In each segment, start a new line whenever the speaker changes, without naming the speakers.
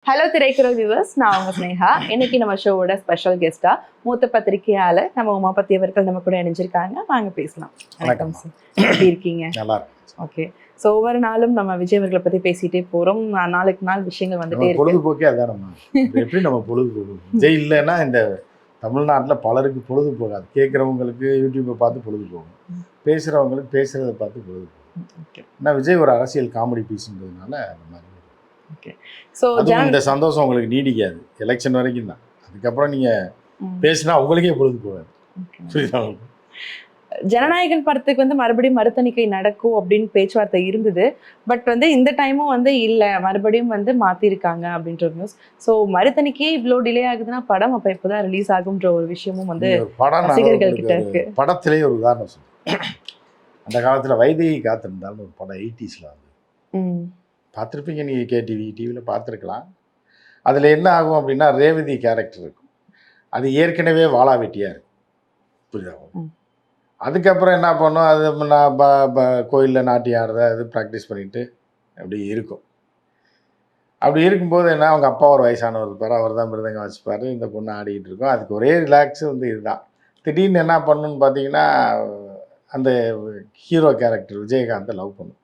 Hello திரைக்குறள் viewers, நான் உங்க ஸ்னேகா. இன்னைக்கு நம்ம ஷோவோட ஸ்பெஷல் கெஸ்டா மூத்த பத்திரிகையாளர் நம்ம உமாபதி அவர்கள் நம்ம கூட இணைஞ்சிருக்காங்க. வாங்க பேசலாம். வணக்கம் சார், எப்படி இருக்கீங்க?
நல்லா இருக்கு.
ஓகே. ஸோ ஒவ்வொரு நாளும் நம்ம விஜய் அவர்களை பற்றி பேசிகிட்டே போகிறோம். நாளுக்கு நாள் விஷயங்கள் வந்துட்டே இருக்கு.
பொழுதுபோக்கே அதான். நம்ம எப்படி நம்ம பொழுதுபோக்கு விஜய் இல்லைன்னா இந்த தமிழ்நாட்டில் பலருக்கு பொழுது போகாது. கேட்குறவங்களுக்கு யூடியூப்பை பார்த்து பொழுது போகும், பேசுகிறவங்களுக்கு பேசுகிறத பார்த்து பொழுது போகும். ஏன்னா விஜய் ஒரு அரசியல் காமெடி பீஸ்ன்றதுனால அந்த மாதிரி.
ஓகே. ஸோ
இந்த சந்தோஷம் உங்களுக்கு நீடிக்காது, எலெக்ஷன் வரைக்கும் தான். அதுக்கப்புறம் நீங்கள் பேசினா உங்களுக்கே பொழுது போகாது. புரியுதா?
ஜனநாயகன் படத்துக்கு வந்து மறுபடியும் மறுதணிக்கை நடக்கும் அப்படின்னு பேச்சுவார்த்தை இருந்தது. பட் வந்து இந்த டைமும் வந்து இல்லை, மறுபடியும் வந்து மாற்றிருக்காங்க அப்படின்ற நியூஸ். ஸோ மறுதணிக்கையே இவ்வளோ டிலே ஆகுதுன்னா படம் அப்போ எப்போதான் ரிலீஸ் ஆகுன்ற ஒரு விஷயமும் வந்து ரசிகர்கள் கிட்ட இருக்கு.
படத்திலேயே ஒரு உதாரணம் சொல்லுங்கள். அந்த காலத்தில் வைதேகி காத்திருந்தாலும் ஒரு படம் 80s வந்து பார்த்துருப்பீங்க, நீங்கள் கேடிவி டிவியில் பார்த்துருக்கலாம். அதில் என்ன ஆகும் அப்படின்னா ரேவதி கேரக்டர் இருக்கும், அது ஏற்கனவே வாளா வெட்டியாக இருக்கும். புரியுதா? அதுக்கப்புறம் என்ன பண்ணோம், அது நான் கோயிலில் நாட்டியம் ஆடுறத அது ப்ராக்டிஸ் பண்ணிவிட்டு அப்படி இருக்கும். அப்படி இருக்கும்போது என்ன, அவங்க அப்பா ஒரு வயசானவர் இருப்பார், அவர் தான் மிருதங்க வச்சுப்பார், இந்த பொண்ணு ஆடிக்கிட்டு இருக்கும். அதுக்கு ஒரே ரிலாக்ஸு வந்து இதுதான். திடீர்னு என்ன பண்ணணுன்னு பார்த்தீங்கன்னா அந்த ஹீரோ கேரக்டர் விஜயகாந்தை லவ் பண்ணும்.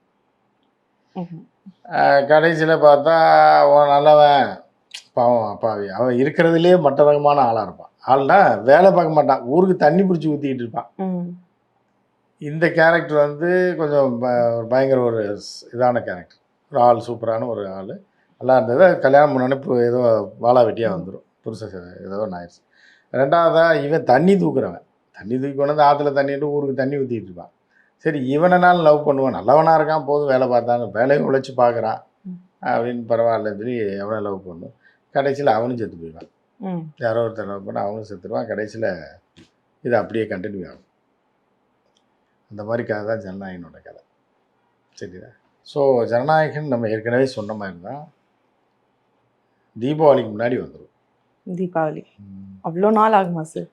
கடைசியில் பார்த்தா அவன் நல்லவன், பாவம் அப்பாவி, அவன் இருக்கிறதுலே மற்ற ரகமான ஆளாக இருப்பான். ஆள்னா வேலை பார்க்க மாட்டான், ஊருக்கு தண்ணி பிடிச்சி ஊற்றிக்கிட்டு இருப்பான். இந்த கேரக்டர் வந்து கொஞ்சம் பயங்கர ஒரு இதான கேரக்டர், ஒரு ஆள், சூப்பரான ஒரு ஆள், நல்லா இருந்தது. கல்யாணம் நினைப்பு ஏதோ வாழா வெட்டியாக வந்துடும், புருஷ ஏதோ ஒன்று ஆயிடுச்சு. ரெண்டாவதாக இவன் தண்ணி தூக்குறவன், தண்ணி தூக்கி கொண்டு வந்து ஆற்றுல தண்ணிட்டு ஊருக்கு தண்ணி ஊற்றிட்டு இருப்பான். சரி, இவனாலும் லவ் பண்ணுவான், நல்லவனாக இருக்கான், போதும் வேலை பார்த்தான்னு வேலையும் உழைச்சி பார்க்குறான் அப்படின்னு பரவாயில்லன்னு சொல்லி அவனை லவ் பண்ணும். கடைசியில் அவனும் செத்து போயிடுவான், யாரோ ஒருத்தர் லவ் பண்ண அவனும் செத்துடுவான். கடைசியில் இது அப்படியே கண்டினியூ ஆகும். அந்த மாதிரி கதை தான் ஜனநாயகனோட கதை. சரிதா? ஸோ ஜனநாயகன் நம்ம ஏற்கனவே சொன்ன மாதிரி தான் தீபாவளிக்கு முன்னாடி வந்துடும்.
தீபாவளி அவ்வளோ நாள் ஆகுமா சார்?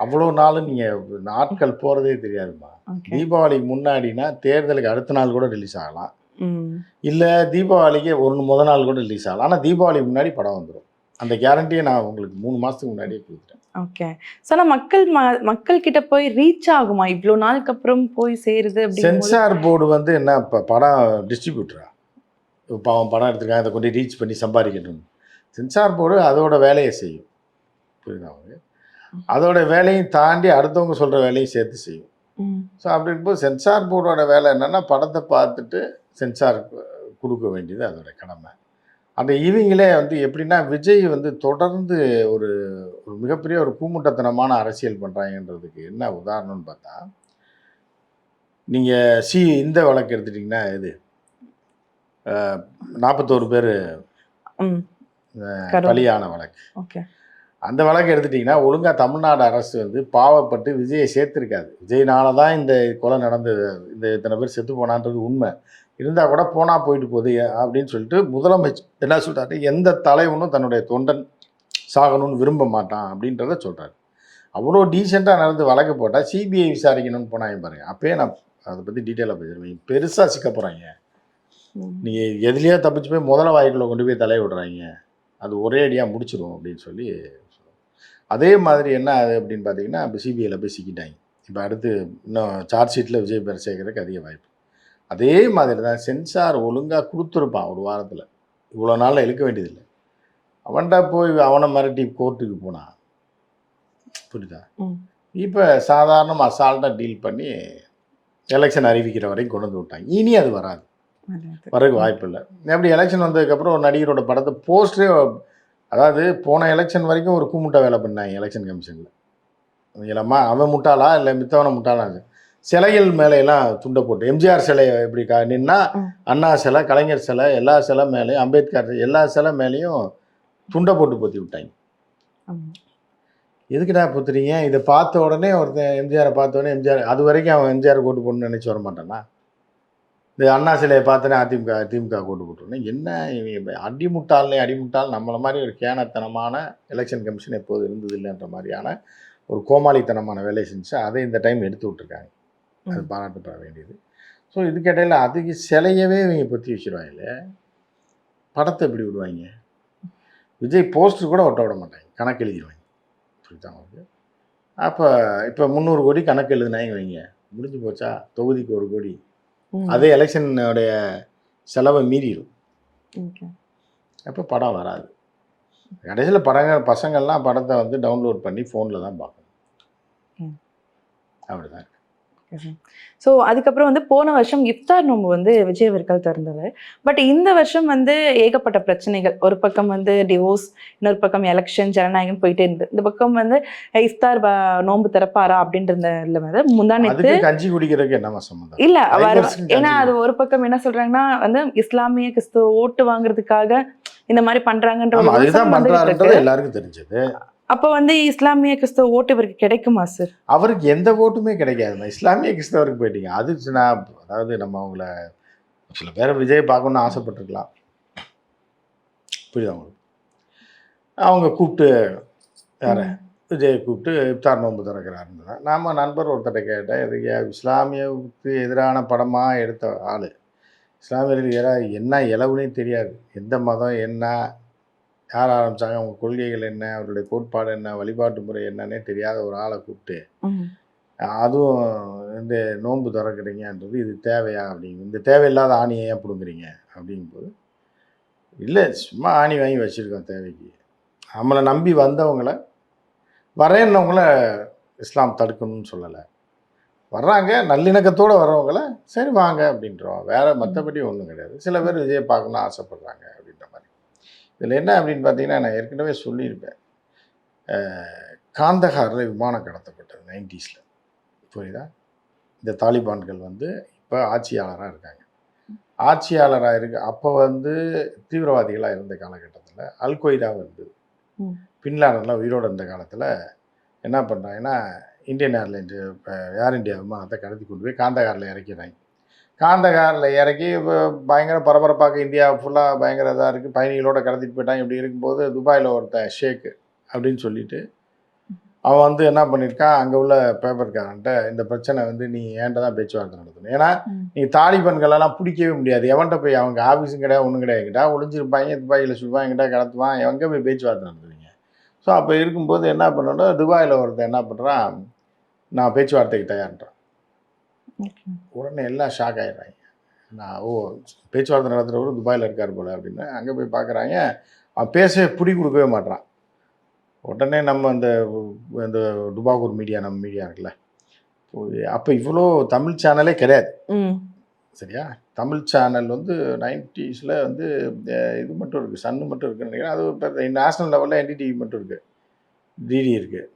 அவ்வளோ நாள் நீங்கள் நாட்கள் போகிறதே தெரியாதுமா. தீபாவளிக்கு முன்னாடினா தேர்தலுக்கு அடுத்த நாள் கூட ரிலீஸ் ஆகலாம், இல்லை தீபாவளிக்கு முதல் நாள் கூட ரிலீஸ் ஆகலாம். ஆனால் தீபாவளிக்கு முன்னாடி படம் வந்துடும். அந்த கேரண்டியை நான் உங்களுக்கு 3 மாதத்துக்கு முன்னாடியே கொடுத்துட்டேன்.
ஓகே. ஸோ மக்கள் கிட்ட போய் ரீச் ஆகுமா இவ்வளோ நாளுக்கு அப்புறம் போய் சேருது?
சென்சார் போர்டு வந்து என்ன, இப்போ படம் டிஸ்ட்ரிபியூட்டரா, இப்போ அவன் படம் எடுத்துருக்கான், அதை கொண்டு ரீச் பண்ணி சம்பாதிக்கணும். சென்சார் போர்டு அதோட வேலையை செய்யும். புரியுதா? அவங்க அதோட வேலையும் தாண்டி அடுத்தவங்க சொல்கிற வேலையும் சேர்த்து செய்யும். ஸோ அப்படி இருக்கும்போது சென்சார் போர்டோட வேலை என்னென்னா படத்தை பார்த்துட்டு சென்சார் கொடுக்க வேண்டியது அதோட கடமை. அந்த இவங்களே வந்து எப்படின்னா விஜய் வந்து தொடர்ந்து ஒரு மிகப்பெரிய ஒரு கூமுட்டத்தனமான அரசியல் பண்ணுறாங்கன்றதுக்கு என்ன உதாரணம்னு பார்த்தா, நீங்கள் இந்த வழக்கு எடுத்துட்டிங்கன்னா இது 41 பேர் பலியான வழக்கு.
ஓகே.
அந்த வழக்கு எடுத்துட்டிங்கன்னா ஒழுங்காக தமிழ்நாடு அரசு வந்து பாவப்பட்டு விஜயை சேர்த்துருக்காது. விஜய்னால தான் இந்த கொலை நடந்தது, இந்த இத்தனை பேர் செத்து போனான்றது உண்மை இருந்தால் கூட போனால் போயிட்டு போகுது அப்படின்னு சொல்லிட்டு முதலமைச்சர் என்ன சொல்கிறாரு, எந்த தலைவனும் தன்னுடைய தொண்டன் சாகணும்னு விரும்ப மாட்டான் அப்படின்றத சொல்கிறாரு. அவ்வளோ டீசெண்டாக நடந்து வழக்கு போட்டால் சிபிஐ விசாரிக்கணும்னு போனாங்க பாருங்கள். அப்போயே நான் அதை பற்றி டீட்டெயிலாக பேசுகிறேன். பெருசாக சிக்க போகிறாங்க. நீங்கள் எதுலேயோ தப்பிச்சு போய் முதல வாய்க்குள்ளே கொண்டு போய் தலையை விடுறாங்க, அது ஒரே அடியாக முடிச்சிடும் அப்படின்னு சொல்லி. அதே மாதிரி என்ன அது அப்படின்னு பார்த்தீங்கன்னா இப்போ சிபிஐயில் போய் சிக்கிட்டாங்க. இப்போ அடுத்து இன்னும் சார்ஜ் ஷீட்டில் விஜய் பேர் சேர்க்கறதுக்கு அதிக வாய்ப்பு. அதே மாதிரி தான் சென்சார் ஒழுங்காக கொடுத்துருப்பான் ஒரு வாரத்தில், இவ்வளோ நாளில் இழுக்க வேண்டியதில்லை. அவன்டா போய் அவனை மிரட்டி கோர்ட்டுக்கு போனான். புரியுதா? இப்போ சாதாரணமாக அசால்ட்டாக டீல் பண்ணி எலெக்ஷன் அறிவிக்கிற வரைக்கும் கொண்டு வந்து விட்டாங்க. இனி அது வராது, வரக்கு வாய்ப்பு இல்லை. எப்படி எலெக்ஷன் வந்ததுக்கப்புறம் ஒரு நடிகரோட படத்தை போஸ்டரே, அதாவது போன எலெக்ஷன் வரைக்கும் ஒரு கூமுட்டை வேலை பண்ணாங்க எலெக்ஷன் கமிஷனில். இல்லைம்மா அவன் முட்டாளா இல்லை மித்தவனை முட்டாளா, சிலைகள் மேலையெல்லாம் துண்டை போட்டு எம்ஜிஆர் சிலை எப்படி நின்னா அண்ணா சிலை, கலைஞர் சிலை, எல்லா சிலை மேலேயும், அம்பேத்கர் எல்லா சிலை மேலேயும் துண்டை போட்டு பொத்தி விட்டாங்க. எதுக்குடா பொத்துறீங்க? இதை பார்த்த உடனே ஒருத்தன் எம்ஜிஆரை பார்த்த உடனே எம்ஜிஆர், அது வரைக்கும் அவன் எம்ஜிஆர் கோட்டு போடணும்னு நினச்சி வர மாட்டானா? இந்த அண்ணா சிலையை பார்த்தோன்னே திமுக கோட்டு போட்டோன்னே என்ன அடிமுட்டால் நம்மளை மாதிரி ஒரு கேனத்தனமான எலெக்ஷன் கமிஷன் எப்போது இருந்தது இல்லைன்ற மாதிரியான ஒரு கோமாளித்தனமான வேலையை செஞ்சு அதை இந்த டைம் எடுத்து விட்டுருக்காங்க. அது பாராட்டப்பட வேண்டியது. ஸோ இதுக்கிடையில் அதுக்கு சிலையவே இவங்க பொத்தி வச்சுருவாங்க. படத்தை எப்படி விடுவாங்க? விஜய் போஸ்டர் கூட ஒட்ட விட மாட்டாங்க, கணக்கு எழுதிடுவாங்க. புரியுதா உங்களுக்கு? அப்போ இப்போ 300 கோடி கணக்கு எழுதுனாங்க வைங்க, முடிஞ்சு போச்சா? தொகுதிக்கு 1 கோடி. அதே எலெக்ஷனுடைய செலவை மீறிடும்.
ஓகே.
அப்போ படம் வராது. கடைசியில் பசங்கள்லாம் படத்தை வந்து டவுன்லோட் பண்ணி ஃபோனில் தான் பார்க்கணும். அப்படிதான்.
ஸோ அதுக்கப்புறம் வந்து போன வருஷம் இஃப்தார் நோன்பு வந்து விஜய் அவர்கள் திறந்தது. பட் இந்த வருஷம் வந்து ஏகப்பட்ட பிரச்சனைகள். ஒரு பக்கம் வந்து டிவோர்ஸ், இன்னொரு பக்கம் எலெக்ஷன், ஜனநாயகம் போயிட்டே இருந்தது. இந்த பக்கம் வந்து இஃப்தார் நோன்பு திறப்பாரா அப்படின்றதுல வந்து முந்தானேத்து
கஞ்சி குடிக்கிறதுக்கு என்ன சம்பந்தம்?
இல்ல ஏன்னா அது ஒரு பக்கம் என்ன சொல்றாங்கன்னா வந்து இஸ்லாமிய கிறிஸ்துவ ஓட்டு வாங்குறதுக்காக இந்த மாதிரி பண்றாங்கன்ற
எல்லாருக்கும் தெரிஞ்சது.
அப்போ வந்து இஸ்லாமிய கிறிஸ்தவ ஓட்டு இவருக்கு கிடைக்குமா சார்?
அவருக்கு எந்த ஓட்டுமே கிடைக்காதுமா. இஸ்லாமிய கிறிஸ்தவருக்கு போயிட்டீங்க. அது நான் அதாவது நம்ம அவங்கள சில பேரை விஜய் பார்க்கணுன்னு ஆசைப்பட்டிருக்கலாம். புரியுதா உங்களுக்கு? அவங்க கூப்பிட்டு வேற விஜயை கூப்பிட்டு இஃப்தார் நோன்பு திறக்கிறாருன்னு தான். நாம் நண்பர் ஒருத்தரை கேட்டேன், இதுக்கு இஸ்லாமியவுக்கு எதிரான படமாக எடுத்த ஆள், இஸ்லாமியர்களுக்கு எதிராக என்ன இலவுனே தெரியாது, எந்த மதம் என்ன, யார் ஆரம்பித்தாங்க, அவங்க கொள்கைகள் என்ன, அவருடைய கோட்பாடு என்ன, வழிபாட்டு முறை என்னன்னே தெரியாத ஒரு ஆளை கூப்பிட்டு அதுவும் இந்த நோன்பு திறக்கிறீங்கன்றது இது தேவையா அப்படிங்க, இந்த தேவையில்லாத ஆணியை ஏன் பிடுங்குறீங்க அப்படிங்கும்போது, இல்லை சும்மா ஆணி வாங்கி வச்சுருக்கோம் தேவைக்கு, நம்மளை நம்பி வந்தவங்களை வரேன்னவங்கள இஸ்லாம் தடுக்கணும்னு சொல்லலை, வர்றாங்க நல்லிணக்கத்தோடு வர்றவங்கள சரி வாங்க அப்படின்றோம், வேறு மற்றபடி ஒன்றும் கிடையாது. சில பேர் விஜயை பார்க்கணுன்னு ஆசைப்பட்றாங்க அப்படின்ற மாதிரி. இதில் என்ன அப்படின்னு பார்த்தீங்கன்னா, நான் ஏற்கனவே சொல்லியிருப்பேன், காந்தகாரில் விமானம் கடத்தப்பட்டது 90s. புரியுதா? இந்த தாலிபான்கள் வந்து இப்போ ஆட்சியாளராக இருக்காங்க. ஆட்சியாளராக அப்போ வந்து தீவிரவாதிகளாக இருந்த காலகட்டத்தில் அல்கொய்தா இருந்தது. பின்லாடன்லாம் உயிரோடு இருந்த காலத்தில் என்ன பண்ணுறாங்கன்னா, இந்தியன் ஏர்லைன்ஸு இப்போ ஏர் இந்தியா விமானத்தை கடத்தி கொண்டு போய் காந்தகாரில் இறக்கிறாங்க. காந்தகாரில் இறக்கி இப்போ பயங்கர பரபரப்பாக இந்தியா ஃபுல்லாக பயங்கர இதாக இருக்குது, பயணிகளோடு கடத்திட்டு போயிட்டாங்க. இப்படி இருக்கும்போது துபாயில் ஒருத்தன் ஷேக்கு அப்படின்னு சொல்லிட்டு அவன் வந்து என்ன பண்ணியிருக்கான், அங்கே உள்ள பேப்பர்காரன்ட்ட இந்த பிரச்சனை வந்து நீ ஏன்ட்ட தான் பேச்சுவார்த்தை நடத்தணும், ஏன்னா நீ தாலிபான்களெல்லாம் பிடிக்கவே முடியாது, எவன்கிட்ட போய் அவங்க ஆஃபீஸும் கிடையாது ஒன்றும் கிடையாது, எங்கிட்ட ஒளிஞ்சிருப்பாங்க, துபாயில் சுடுவாங்க, எங்கிட்ட கடத்துவான், எங்கே போய் பேச்சுவார்த்தை நடத்துவீங்க. ஸோ அப்போ இருக்கும்போது என்ன பண்ணணும், துபாயில் ஒருத்தன் என்ன பண்ணுறான், நான் பேச்சுவார்த்தைக்கு தயார்ன்றான். உடனே எல்லாம் ஷாக் ஆகிடுறாங்க. நான் பேச்சுவார்த்தை நடத்துகிறவரு துபாயில் இருக்கார் போல் அப்படின்னு அங்கே போய் பார்க்குறாங்க. அவன் பேச பிடி கொடுக்கவே மாட்டான். உடனே நம்ம அந்த டுபாகூர் மீடியா, நம்ம மீடியா இருக்குல்ல, அப்போ இவ்வளோ தமிழ் சேனலே கிடையாது சரியா. தமிழ் சேனல் வந்து 90s வந்து இது மட்டும் இருக்குது, சன்னு மட்டும் இருக்குன்னு நினைக்கிறேன். அது இப்போ நேஷ்னல் லெவலில் என்டிடிவி மட்டும் இருக்குது, டிடி இருக்குது.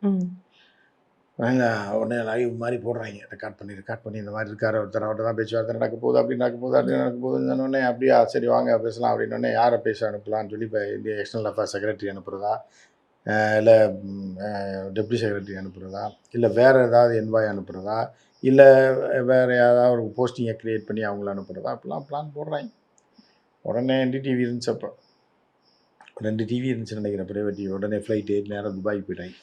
உடனே லைவ் மாதிரி போடுறாங்க, ரெக்கார்ட் பண்ணி இந்த மாதிரி இருக்கார் ஒருத்தர், அவர்கிட்ட தான் பேச்சுவார்த்தை நடக்க போகுது, அப்படி நடக்க போகுதுன்னு உடனே அப்படியா சரி வாங்க பேசலாம் அப்படின்னோடனே யாரை பேச அனுப்பலான்னு சொல்லி இப்போ இந்திய எக்ஸ்டர்னல் அஃபேர்ஸ் செக்ரட்டரி அனுப்புகிறதா, இல்லை டெப்டி செக்ரட்டரி அனுப்புகிறதா, இல்லை வேறு ஏதாவது என்வாய் அனுப்புகிறதா, இல்லை வேறு ஏதாவது ஒரு போஸ்டிங்கை க்ரியேட் பண்ணி அவங்கள அனுப்புகிறதா, அப்படிலாம் பிளான் போடுறாங்க. உடனே என்டிடிவி இருந்துச்சு, அப்போ 2 டிவி இருந்துச்சுன்னு நினைக்கிறேன், ப்ரைவேட் டிவி. உடனே ஃப்ளைட் ஏறி நேரம் துபாய்க்கு போயிட்டாங்க.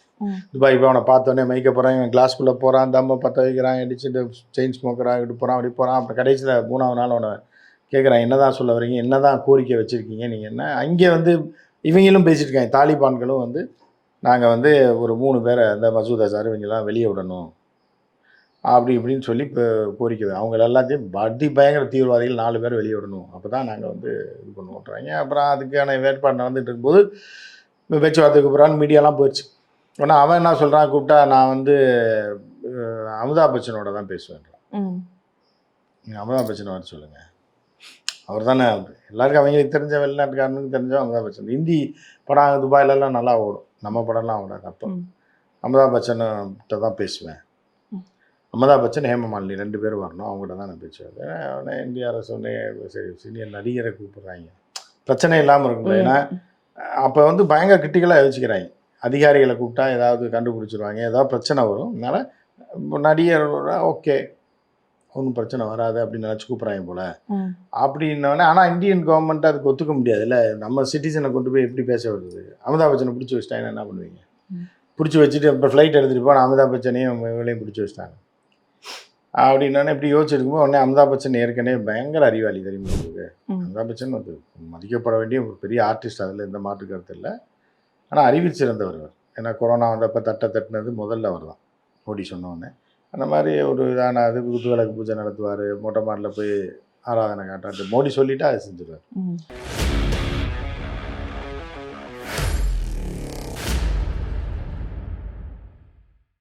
துபாய் போய் அவனை பார்த்தோன்னே மைக்க போகிறான், இவன் கிளாஸ்குள்ளே போகிறான், தம்மை பற்ற வைக்கிறான், அடிச்சுட்டு செயின் ஸ்மோக்கராக இப்படி போகிறான் அப்படி போகிறான். அப்புறம் கடைசியில் 3ஆவது நாள் அவனை கேட்குறான், என்ன தான் சொல்ல வரீங்க, என்ன தான் கோரிக்கை வச்சுருக்கீங்க நீங்கள் என்ன. அங்கே வந்து இவங்களும் பேசிட்டு இருக்காங்க, தாலிபான்களும் வந்து நாங்கள் வந்து ஒரு 3 பேரை அந்த மசூத் அசார் இவங்கெல்லாம் வெளியே விடணும் அப்படி இப்படின்னு சொல்லி இப்போ கோரிக்கை, அவங்க எல்லாத்தையும் பயங்கர தீவிரவாதிகள் 4 பேர் வெளியே விடணும், அப்போ தான் நாங்கள் வந்து இது பண்ணுவோன்றாங்க. அப்புறம் அதுக்கான வேட்பாடு நடந்துகிட்டு இருக்கும்போது இப்போ பேச்சுவார்த்தைக்கு போகிறான்னு மீடியாலாம் போயிடுச்சு. ஆனால் அவன் என்ன சொல்கிறான், கூப்பிட்டா நான் வந்து அமிதாப் பச்சனோட தான் பேசுவேன்றான். நீங்கள் அமிதாப் பச்சனை வர சொல்லுங்கள், அவர் தானே எல்லாருக்கும் அவங்களுக்கு தெரிஞ்ச வெளிநாட்டுக்காரனுக்கு தெரிஞ்சவன் அமிதாப் பச்சன். ஹிந்தி படம் துபாயிலெல்லாம் நல்லா ஓடும், நம்ம படம்லாம் ஓடாது. அப்போ அமிதாப் பச்சன்கிட்ட தான் பேசுவேன், அமிதாப் பச்சன் ஹேமமாலினி 2 பேரும் வரணும், அவங்ககிட்ட தான் நான் பேசுவேன். உடனே இந்திய அரசு உடனே சரி சீனியர் நடிகரை கூப்பிட்றாங்க, பிரச்சனை இல்லாமல் இருக்கும்ல. ஏன்னா அப்போ வந்து பயங்கர கிரிட்டிக்கலாக யோசிக்கிறாங்க, அதிகாரிகளை கூப்பிட்டா ஏதாவது கண்டுபிடிச்சிருவாங்க, ஏதாவது பிரச்சனை வரும், அதனால் நடிகர் ஓகே ஒன்றும் பிரச்சனை வராது அப்படின்னு நினச்சி கூப்பிட்றாங்க போல் அப்படின்னோடனே. ஆனால் இந்தியன் கவர்மெண்ட் அதுக்கு ஒத்துக்க முடியாது இல்லை, நம்ம சிட்டிசனை கொண்டு போய் எப்படி பேச வருது. அமிதாப் பச்சனை பிடிச்சி வச்சுட்டாங்கன்னா என்ன பண்ணுவீங்க, பிடிச்சி வச்சுட்டு இப்போ ஃப்ளைட் எடுத்துகிட்டு போனால் அமிதாப் பச்சனையும் இவங்களையும் பிடிச்சி வச்சுட்டாங்க அப்படின்னோடனே இப்படி யோசிச்சிருக்கும்போது உடனே அமிதாப் பச்சன் ஏற்கனவே பயங்கர அறிவாளி தெரியுமா உங்களுக்கு. அமிதாப் பச்சன் வந்து மதிக்கப்பட வேண்டிய ஒரு பெரிய ஆர்டிஸ்ட், அதில் எந்த மாற்று கருத்து இல்லை. ஆனால் அறிவிச்சிருந்தவர் அவர். ஏன்னா கொரோனா வந்தப்போ தட்டினது முதல்ல அவர் தான், மோடி சொன்னோடனே. அந்த மாதிரி ஒரு இதான அது குத்துவிளக்கு பூஜை நடத்துவார், மொட்டை மாடியில் போய் ஆராதனை காட்டாட்டு மோடி சொல்லிவிட்டு அதை செஞ்சுருவார்.